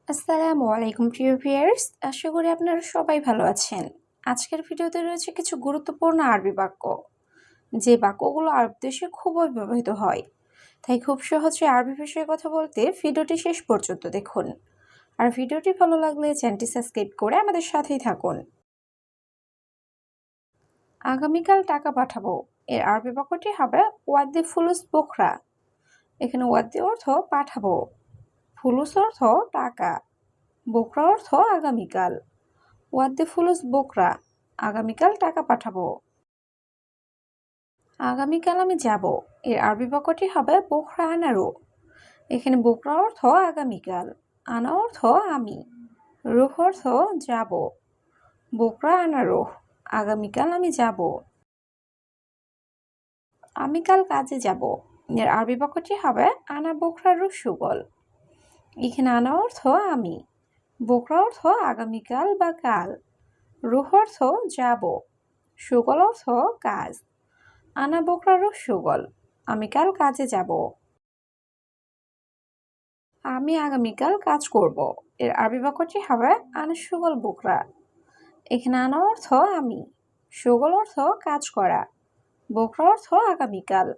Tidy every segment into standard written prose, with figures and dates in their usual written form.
আসসালামু আলাইকুম প্রিয় ভিউয়ার্স, আশা করি আপনারা সবাই ভালো আছেন। আজকের ভিডিওতে রয়েছে কিছু গুরুত্বপূর্ণ আরবি বাক্য, যে বাক্যগুলো আরব দেশে খুবই ব্যবহৃত হয়। তাই খুব সহজে আরবি ভাষায় কথা বলতে ভিডিওটি শেষ পর্যন্ত দেখুন। আর ভিডিওটি ভালো লাগলে চ্যানেলটি সাবস্ক্রাইব করে আমাদের সাথেই থাকুন। আগামীকাল টাকা পাঠাবো, এর আরবি বাক্যটি হবে ওয়াদ্দি ফুলুস বুকরা। এখানে ওয়াদ্দি অর্থ পাঠাবো, ফুলুস অর্থ টাকা, বুকরা অর্থ আগামীকাল। ওয়াদ্দি ফুলুস বুকরা, আগামীকাল টাকা পাঠাবো। আগামীকাল আমি যাব, এর আরবি বাক্যটি হবে বুকরা আনারু। এখানে বুকরা অর্থ আগামীকাল, আনা অর্থ আমি, রুহ অর্থ যাব। বুকরা আনারু, আগামীকাল আমি যাব। আমি কাল কাজে যাব, এর আরবি বাক্যটি হবে আনা বুকরা রুহ সুগল। এখানে আনা অর্থ আমি, বুকরা অর্থ আগামীকাল বা কাল, রুহ অর্থ যাব, সুগল অর্থ কাজ। আনা বুকরা রুহ সুগল, আমি কাল কাজে যাব। আমি আগামীকাল কাজ করব, এর আরবি বাক্যটি হবে আনা সুগল বুকরা। এখানে আনা অর্থ আমি, সুগল অর্থ কাজ করা, বুকরা অর্থ আগামীকাল।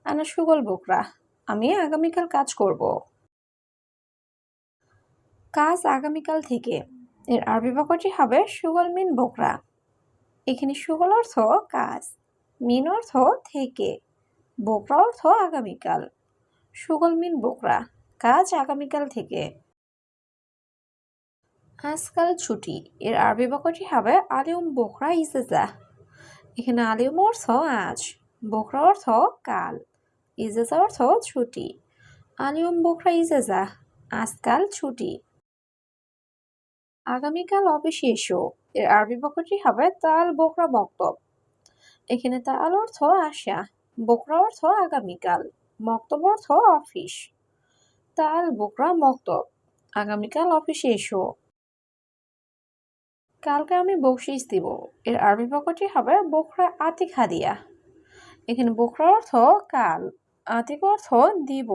আনা সুগল বুকরা, আমি আগামীকাল কাজ করব। কাজ আগামীকাল থেকে, এর আরবি বাক্যটি হবে সুগল মিন বুকরা। এখানে সুগল অর্থ কাজ, মিন অর্থ থেকে, বুকরা অর্থ আগামীকাল। সুগল মিন বুকরা, কাজ আগামীকাল থেকে। আজকাল ছুটি, এর আরবি বাক্যটি হবে আলিউম বুকরা ইজেজা। এখানে আলিউম অর্থ আজ, বুকরা অর্থ কাল, ইজেজা অর্থ ছুটি। আলিউম বুকরা ইজেজা, আজকাল ছুটি। আগামীকাল অফিসে এসো, এর আরবি বাক্যটি হবে তাল বুকরা মক্তব। এখানে তাল অর্থ আসা, বুকরা অর্থ আগামীকাল, মক্তব অর্থ অফিস। তাল বুকরা মক্তব, আগামীকাল অফিসে এসো। কালকে আমি বকশিস দিব, এর আরবি বাক্যটি হবে বুকরা আতিক হাদিয়া। এখানে বুকরা অর্থ কাল, আতিক অর্থ দিব,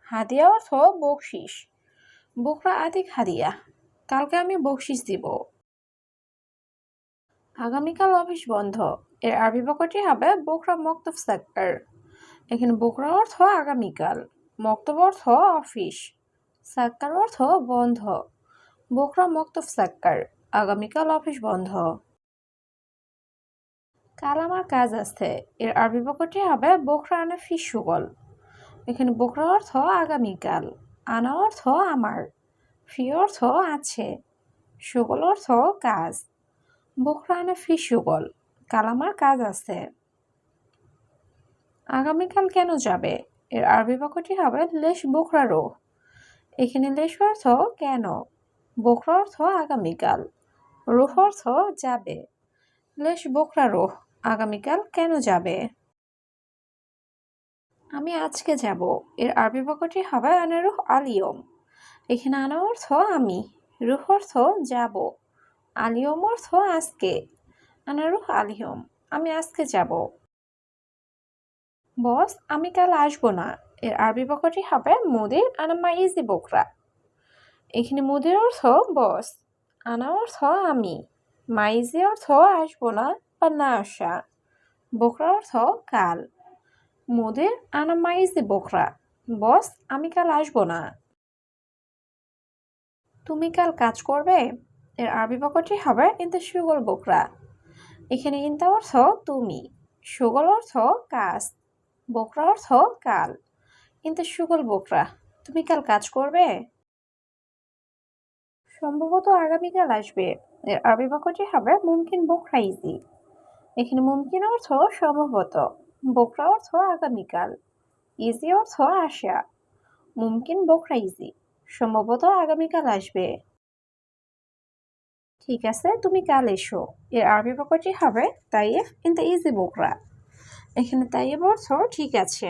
হাদিয়া অর্থ বকশিস। বুকরা আতিক হাদিয়া, কালকে আমি বকশিস দিব। আগামীকাল অফিস বন্ধ, এর আরবি বাক্যটি হবে বুকরা মক্তব সাক্কার। এখানে বুকরা অর্থ আগামীকাল, মক্তব অর্থ অফিস, সাক্কার অর্থ বন্ধ। বুকরা মক্তব সাক্কার, আগামীকাল অফিস বন্ধ। কাল আমার কাজ আছে, এর আরবি বাক্যটি হবে বুকরা আনা ফি সুগল। এখানে বুকরা অর্থ আগামীকাল, আনা অর্থ আমার, ফি অর্থ আছে, সুগল অর্থ কাজ। বুকরা আনা ফি সুগল, কাল আমার কাজ আছে। আগামীকাল কেন যাবে, এর আরবি বাক্যটি হবে লেশ বুকরা রোহ। এখানে লেশ অর্থ কেন, বুকরা অর্থ আগামীকাল, রুহ অর্থ যাবে। লেশ বুকরা রোহ, আগামীকাল কেন যাবে। আমি আজকে যাব, এর আরবি বাক্যটি হবে আনা রুহ আলিয়ম। এখানে আনা অর্থ আমি, রুহ অর্থ যাব, আলিয়ম অর্থ আজকে। আনা রুহ আলিয়ম, আমি আজকে যাব। বস আমি কাল আসবো না, এর আরবি বাক্যটি হবে মুদির আনা মাইজি বুকরা। এখানে মুদির অর্থ বস, আনা অর্থ আমি, মাইজি অর্থ আসবো না বা না আসা, বুকরা অর্থ কাল। মুদির আনা মাইজি বুকরা, বস আমি কাল আসবো না। তুমি কাল কাজ করবে, এর আরবি বাক্যটি হবে ইনতা সুগল বুকরা। এখানে ইনতা অর্থ তুমি, সুগল অর্থ কাজ, বুকরা অর্থ কাল। ইনতা সুগল বুকরা, তুমি কাল কাজ করবে। সম্ভবত আগামীকাল আসবে, এর আরবি বাক্যটি হবে মুমকিন বুকরা ইজি। এখানে মুমকিন অর্থ সম্ভবত, বুকরা অর্থ আগামীকাল, ইজি অর্থ আসা। মুমকিন বুকরা ইজি, সম্ভবত আগামীকাল আসবে। ঠিক আছে তুমি কাল এসো, এর আরবি বাক্যটি হবে তাইয়েফ ইনতা ইজি বুকরা। এখানে তাইয়েব অর্থ ঠিক আছে,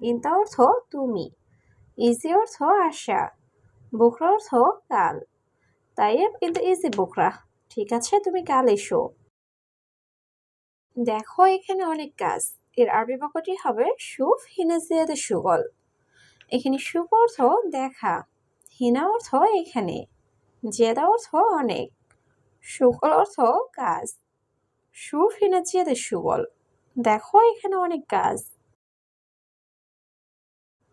ইনতা অর্থ তুমি, ইজি অর্থ আসা, বুকরা অর্থ কাল। তাইয়েব ইনতা ইজি বুকরা, ঠিক আছে তুমি কাল এসো। দেখো এখানে অনেক কাজ, এর আরবি বাক্যটি হবে শুফ হিনা জিয়াদা সুগল। এখানে শুফ অর্থ দেখা, হিনা অর্থ এখানে, জিয়াদা অর্থ অনেক, সুগল অর্থ কাজ। শুফ হিনা জিয়াদের সুগল, দেখো এখানে অনেক কাজ।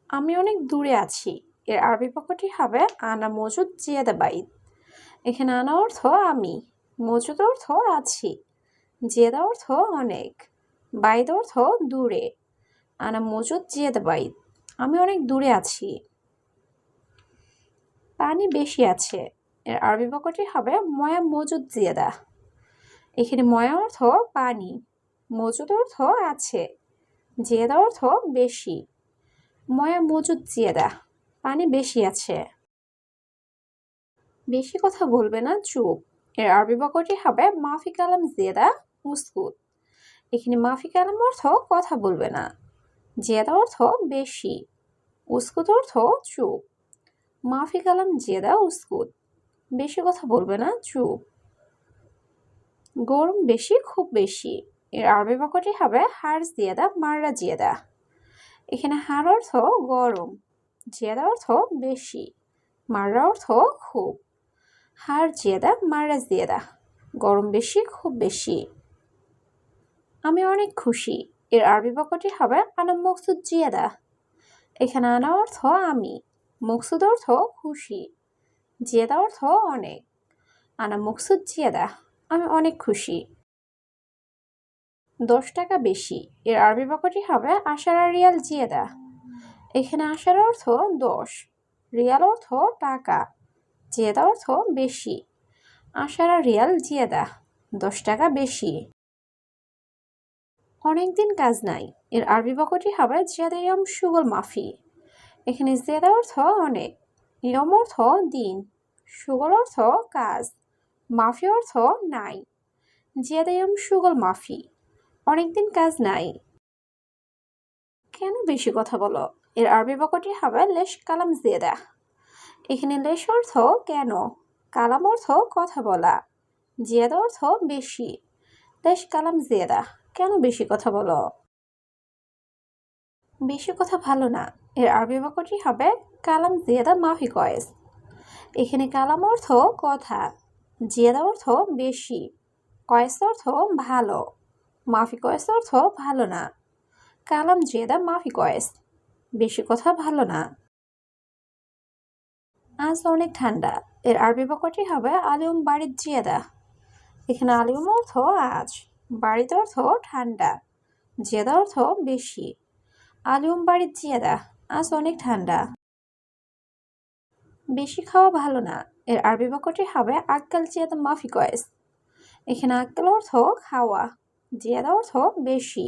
আমি অনেক দূরে আছি, এর আরবি বাক্যটি হবে আনা মজুদ জিয়াদা বাইত। এখানে আনা অর্থ আমি, মজুদ অর্থ আছি, জিয়াদা অর্থ অনেক, বাইদ অর্থ দূরে। আনা মজুদ জিয়াদা বাইত, আমি অনেক দূরে আছি। পানি বেশি আছে, এর আরবি বাক্যটি হবে ময়া মজুদ জিয়াদা। এখানে ময়া অর্থ পানি, মজুদ অর্থ আছে, জিয়াদা অর্থ বেশি। ময়া মজুদ জিয়াদা, পানি বেশি আছে। বেশি কথা বলবে না, চুপ। এর আরবি বাক্যটি হবে মাফি কালাম জিয়াদা উসকুত। এখানে মাফি কালাম অর্থ কথা বলবে না, জিয়াদা অর্থ বেশি, উসকুত অর্থ চুপ। মাফি কালাম জিয়াদা উসকুত, বেশি কথা বলবে না, চুপ। গরম বেশি, খুব বেশি। এর আরবি বাক্যটি হবে হার জিয়াদা মাররা জিয়াদা। এখানে হার অর্থ গরম, জিয়াদা অর্থ বেশি, মাররা অর্থ খুব। হার জিয়াদা মাররা জিয়াদা, গরম বেশি, খুব বেশি। আমি অনেক খুশি, এর আরবি বাক্যটি হবে আনা মকসুদ জিয়াদা। এখানে আনা অর্থ আমি, মকসুদ অর্থ খুশি, জিয়াদা অর্থ অনেক। আনা মকসুদ জিয়াদা, আমি অনেক খুশি। 10 টাকা বেশি, এর আরবি বাক্যটি হবে আশারা রিয়াল জিয়াদা। এখানে আশার অর্থ 10, রিয়াল অর্থ টাকা, জিয়াদা অর্থ বেশি। আশারা রিয়াল জিয়াদা, 10 টাকা বেশি। অনেকদিন কাজ নাই, এর আরবি বাক্যটি হবে জিয়াদা ইয়াম সুগল মাফি। এখানে জিয়াদা অর্থ অনেক, ইয়ম অর্থ দিন, সুগল অর্থ কাজ, মাফি অর্থ নাই। জিয়াদা ইয়াম সুগল মাফি, অনেকদিন কাজ নাই। কেন বেশি কথা বলো, এর আরবি বাক্যটি হবে লেশ কালাম জিয়াদা। এখানে লেশ অর্থ কেন, কালাম অর্থ কথা বলা, জিয়াদা অর্থ বেশি। লেশ কালাম জিয়াদা, কেন বেশি কথা বলো। বেশি কথা ভালো না, এর আরবি বাক্যটি হবে কালাম জিয়াদা মাফি কয়েস। এখানে কালাম অর্থ কথা, জিয়াদা অর্থ বেশি, কয়েস অর্থ ভালো, মাফি কয়েস অর্থ ভালো না। কালাম জিয়াদা মাফি কয়েস, বেশি কথা ভালো না। আজ অনেক ঠান্ডা, এর আরবি বাক্যটি হবে আলিউম বাড়ির জিয়াদা। এখানে আলিউম অর্থ আজ, বাড়িতে অর্থ ঠান্ডা, জিয়াদা অর্থ বেশি। আলিউম বাড়ির জিয়াদা, আজ অনেক ঠান্ডা। বেশি খাওয়া ভালো না, এর আরবি বাক্যটি হবে আক্কাল জিয়াদা মাফি কয়েস। এখানে আক্কাল অর্থ খাওয়া, জিয়াদা অর্থ বেশি,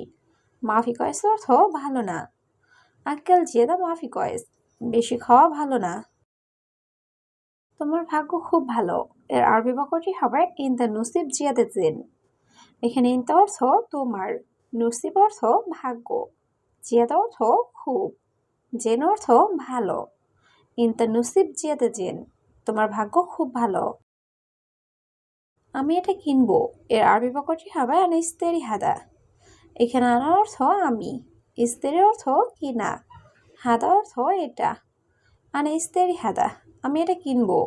মাফি কয়েস অর্থ ভালো না। আক্কাল জিয়াদা মাফি কয়েস, বেশি খাওয়া ভালো না। তোমার ভাগ্য খুব ভালো, এর আরবি বাক্যটি হবে ইনতা নসিব জিয়াদা জিন। এখানে ইনতা অর্থ তোমার, নসিব অর্থ ভাগ্য, জিয়াদা অর্থ খুব, জেন অর্থ ভালো। ইনতা নসিব জিয়াদা জেন, তোমার ভাগ্য খুব ভালো। আমি এটা কিনবো, এর আরবি বাক্যটি হবে আনা ইস্তেরি হাদা। এখানে আনা অর্থ আমি, ইস্তেরি অর্থ কিনা, হাদা অর্থ এটা। আনা ইস্তেরি হাদা, আমি এটা কিনবো।